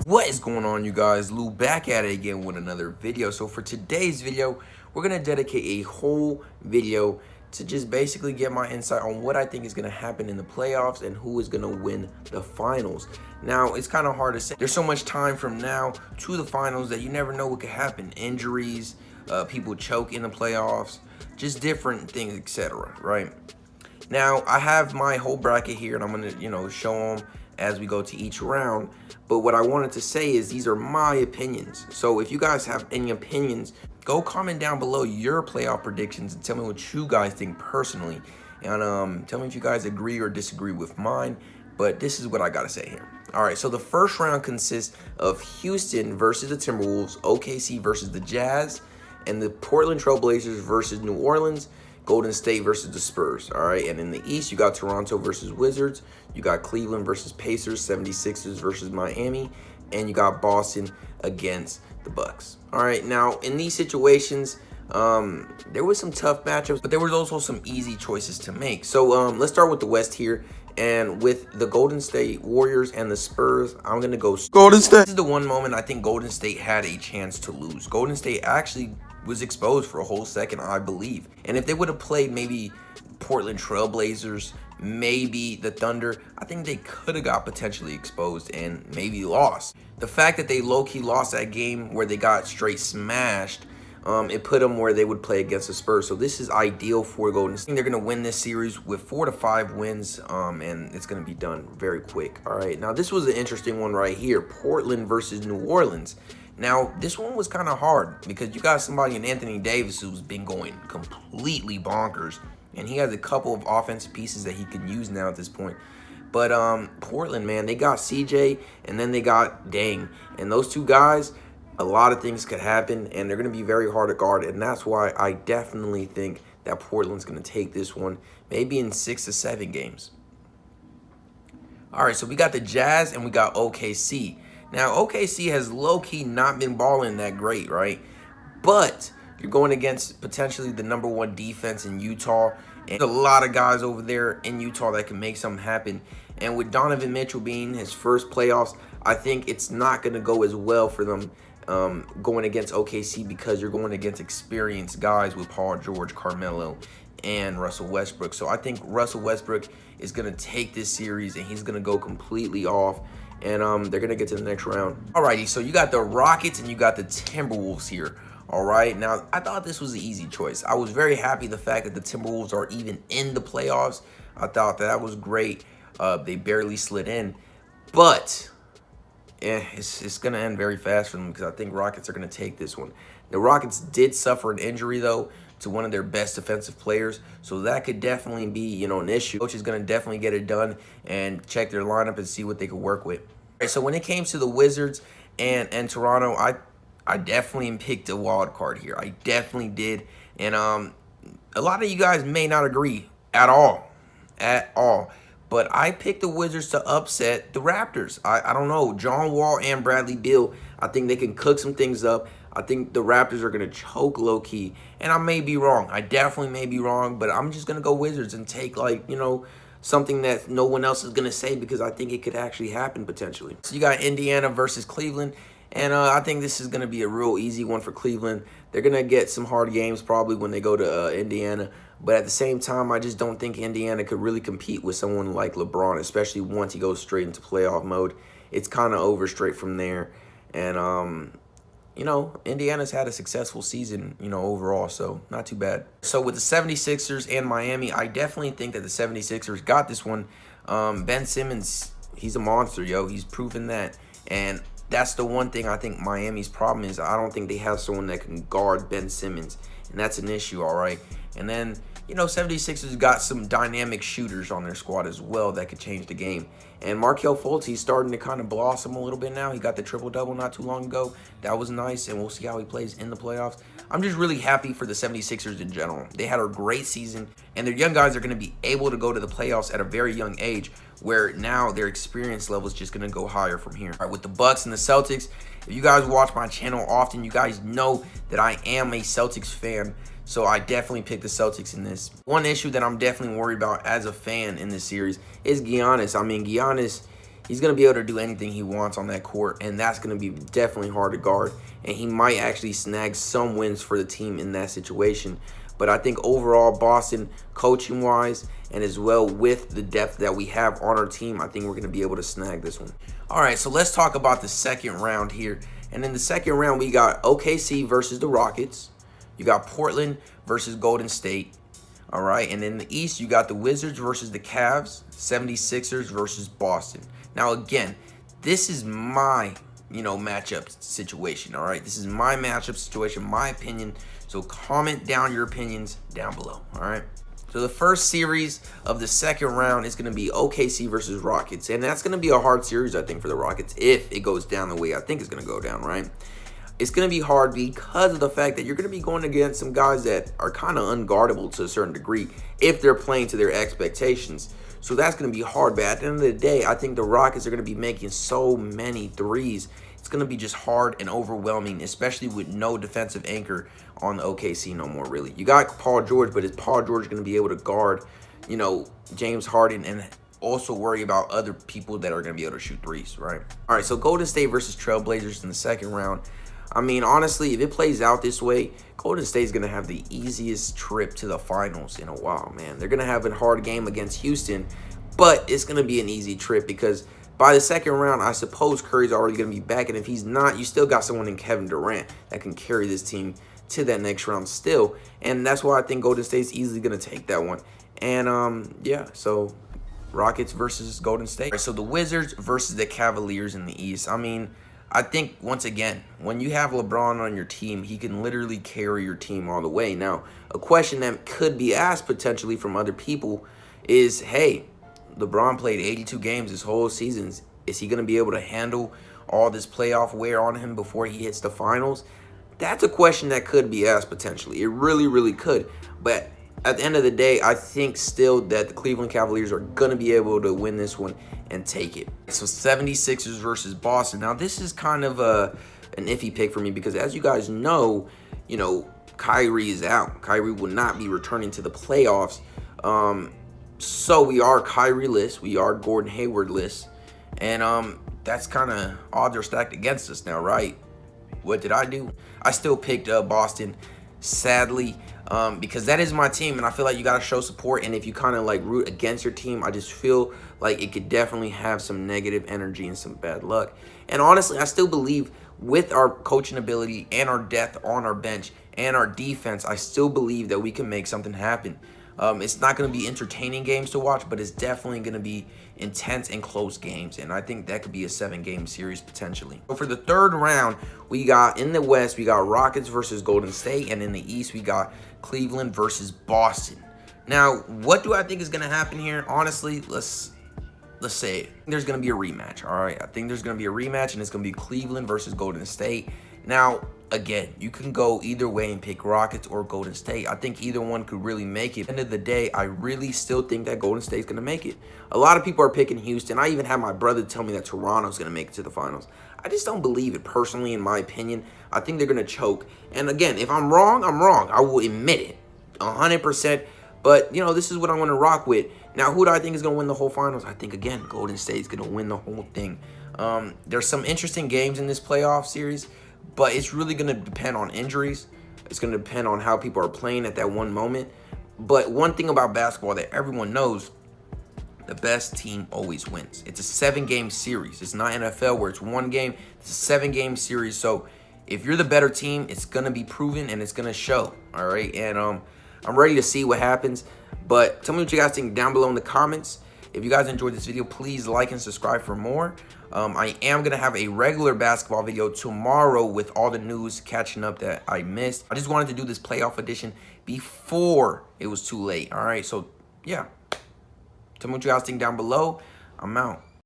What is going on, you guys? Lou back at it again with another video. So for today's video, we're gonna dedicate a whole video to just basically get my insight on what I think is gonna happen in the playoffs and who is gonna win the finals. Now, it's kind of hard to say. There's so much time from now to the finals that you never know what could happen. Injuries, people choke in the playoffs, just different things, etc. Right? Now, I have my whole bracket here, and I'm gonna, show them as we go to each round. But what I wanted to say is these are my opinions. So if you guys have any opinions, go comment down below your playoff predictions and tell me what you guys think personally. And tell me if you guys agree or disagree with mine. But this is what I gotta say here. All right, so the first round consists of Houston versus the Timberwolves, OKC versus the Jazz, and the Portland Trailblazers versus New Orleans, Golden State versus the Spurs. All right, and in the East, you got Toronto versus Wizards. You got Cleveland versus Pacers, 76ers versus Miami, and you got Boston against the Bucks. All right, now in these situations, there was some tough matchups, but there was also some easy choices to make. So let's start with the West here. And with the Golden State Warriors and the Spurs, I'm going to go Golden State. This is the one moment I think Golden State had a chance to lose. Golden State actually was exposed for a whole second, I believe. And if they would have played maybe Portland Trailblazers, maybe the Thunder, I think they could have got potentially exposed and maybe lost. The fact that they low-key lost that game where they got straight smashed, it put them where they would play against the Spurs. So this is ideal for Golden State. They're going to win this series with 4 to 5 wins, and it's going to be done very quick. All right, now this was an interesting one right here. Portland versus New Orleans. Now, this one was kind of hard because you got somebody in Anthony Davis who's been going completely bonkers, and he has a couple of offensive pieces that he can use now at this point. But Portland, man, they got CJ, and then they got Dang. And those two guys, a lot of things could happen, and they're going to be very hard to guard, and that's why I definitely think that Portland's going to take this one, maybe in 6 to 7 games. All right, so we got the Jazz, and we got OKC. Now, OKC has low-key not been balling that great, right? But you're going against potentially the #1 defense in Utah, and a lot of guys over there in Utah that can make something happen. And with Donovan Mitchell being his first playoffs, I think it's not going to go as well for them going against OKC because you're going against experienced guys with Paul George, Carmelo, and Russell Westbrook. So I think Russell Westbrook is going to take this series, and he's going to go completely off. And they're going to get to the next round. Alrighty, so you got the Rockets and you got the Timberwolves here. All right, now I thought this was an easy choice. I was very happy the fact that the Timberwolves are even in the playoffs. I thought that was great. They barely slid in. But it's going to end very fast for them because I think Rockets are going to take this one. The Rockets did suffer an injury, though, to one of their best defensive players. So that could definitely be, an issue. Coach is going to definitely get it done and check their lineup and see what they can work with. All right, so when it came to the Wizards and Toronto, I definitely picked a wild card here. I definitely did. And a lot of you guys may not agree at all. But I picked the Wizards to upset the Raptors. I don't know. John Wall and Bradley Beal, I think they can cook some things up. I think the Raptors are going to choke low-key. And I may be wrong. I definitely may be wrong. But I'm just going to go Wizards and take, something that no one else is going to say because I think it could actually happen potentially. So you got Indiana versus Cleveland. And I think this is going to be a real easy one for Cleveland. They're going to get some hard games probably when they go to Indiana. But at the same time, I just don't think Indiana could really compete with someone like LeBron, especially once he goes straight into playoff mode. It's kind of over straight from there. And, Indiana's had a successful season, overall, so not too bad. So with the 76ers and Miami, I definitely think that the 76ers got this one. Ben Simmons, he's a monster, yo. He's proven that. And that's the one thing I think Miami's problem is. I don't think they have someone that can guard Ben Simmons, and that's an issue, all right? And then, 76ers got some dynamic shooters on their squad as well that could change the game. And Markelle Fultz, he's starting to kind of blossom a little bit now. He got the triple-double not too long ago. That was nice, and we'll see how he plays in the playoffs. I'm just really happy for the 76ers in general. They had a great season, and their young guys are going to be able to go to the playoffs at a very young age, where now their experience level is just going to go higher from here. All right, with the Bucks and the Celtics, if you guys watch my channel often, you guys know that I am a Celtics fan. So I definitely picked the Celtics in this. One issue that I'm definitely worried about as a fan in this series is Giannis. I mean, Giannis, he's going to be able to do anything he wants on that court, and that's going to be definitely hard to guard. And he might actually snag some wins for the team in that situation. But I think overall, Boston, coaching-wise, and as well with the depth that we have on our team, I think we're going to be able to snag this one. All right, so let's talk about the second round here. And in the second round, we got OKC versus the Rockets. You got Portland versus Golden State. All right, and in the East, you got the Wizards versus the Cavs, 76ers versus Boston. Now, again, this is my, matchup situation, all right? This is my matchup situation, my opinion. So comment down your opinions down below, all right? So the first series of the second round is going to be OKC versus Rockets. And that's going to be a hard series, I think, for the Rockets if it goes down the way I think it's going to go down, right? It's going to be hard because of the fact that you're going to be going against some guys that are kind of unguardable to a certain degree if they're playing to their expectations. So that's going to be hard. But at the end of the day, I think the Rockets are going to be making so many threes. It's going to be just hard and overwhelming, especially with no defensive anchor on the OKC no more, really. You got Paul George, but is Paul George going to be able to guard, James Harden and also worry about other people that are going to be able to shoot threes, right? All right, so Golden State versus Trailblazers in the second round. I mean, honestly, if it plays out this way, Golden State's going to have the easiest trip to the finals in a while, man. They're going to have a hard game against Houston, but it's going to be an easy trip because by the second round, I suppose Curry's already going to be back, and if he's not, you still got someone in Kevin Durant that can carry this team to that next round still, and that's why I think Golden State's easily going to take that one. And, yeah, so Rockets versus Golden State. So the Wizards versus the Cavaliers in the East. I mean, I think, once again, when you have LeBron on your team, he can literally carry your team all the way. Now, a question that could be asked potentially from other people is, hey, LeBron played 82 games this whole season. Is he going to be able to handle all this playoff wear on him before he hits the finals? That's a question that could be asked potentially. It really, really could. But at the end of the day, I think still that the Cleveland Cavaliers are going to be able to win this one and take it. So 76ers versus Boston. Now, this is kind of an iffy pick for me because as you guys know, Kyrie is out. Kyrie will not be returning to the playoffs. So we are Kyrie-less. We are Gordon Hayward-less. And that's kind of odds are stacked against us now, right? What did I do? I still picked Boston, sadly, because that is my team, and I feel like you got to show support. And if you kind of like root against your team, I just feel like it could definitely have some negative energy and some bad luck. And honestly, I still believe with our coaching ability and our depth on our bench and our defense, I still believe that we can make something happen. It's not going to be entertaining games to watch, but it's definitely going to be intense and close games. And I think that could be a 7-game series potentially. So for the third round, we got in the West, we got Rockets versus Golden State. And in the East, we got Cleveland versus Boston. Now, what do I think is going to happen here? Honestly, let's say it. There's going to be a rematch, all right? I think there's going to be a rematch, and it's going to be Cleveland versus Golden State. Now, again, you can go either way and pick Rockets or Golden State. I think either one could really make it. At the end of the day, I really still think that Golden State's going to make it. A lot of people are picking Houston. I even had my brother tell me that Toronto's going to make it to the finals. I just don't believe it personally, in my opinion. I think they're going to choke. And again, if I'm wrong, I'm wrong. I will admit it 100%. But, this is what I'm going to rock with. Now, who do I think is going to win the whole finals? I think, again, Golden State's going to win the whole thing. There's some interesting games in this playoff series, but it's really going to depend on injuries. It's going to depend on how people are playing at that one moment. But one thing about basketball that everyone knows, the best team always wins. It's a 7-game series. It's not NFL where it's one game. It's a 7-game series. So if you're the better team, it's going to be proven and it's going to show. All right. And I'm ready to see what happens. But tell me what you guys think down below in the comments. If you guys enjoyed this video, please like and subscribe for more. I am going to have a regular basketball video tomorrow with all the news catching up that I missed. I just wanted to do this playoff edition before it was too late. All right. So, yeah. Tell me what you guys think down below. I'm out.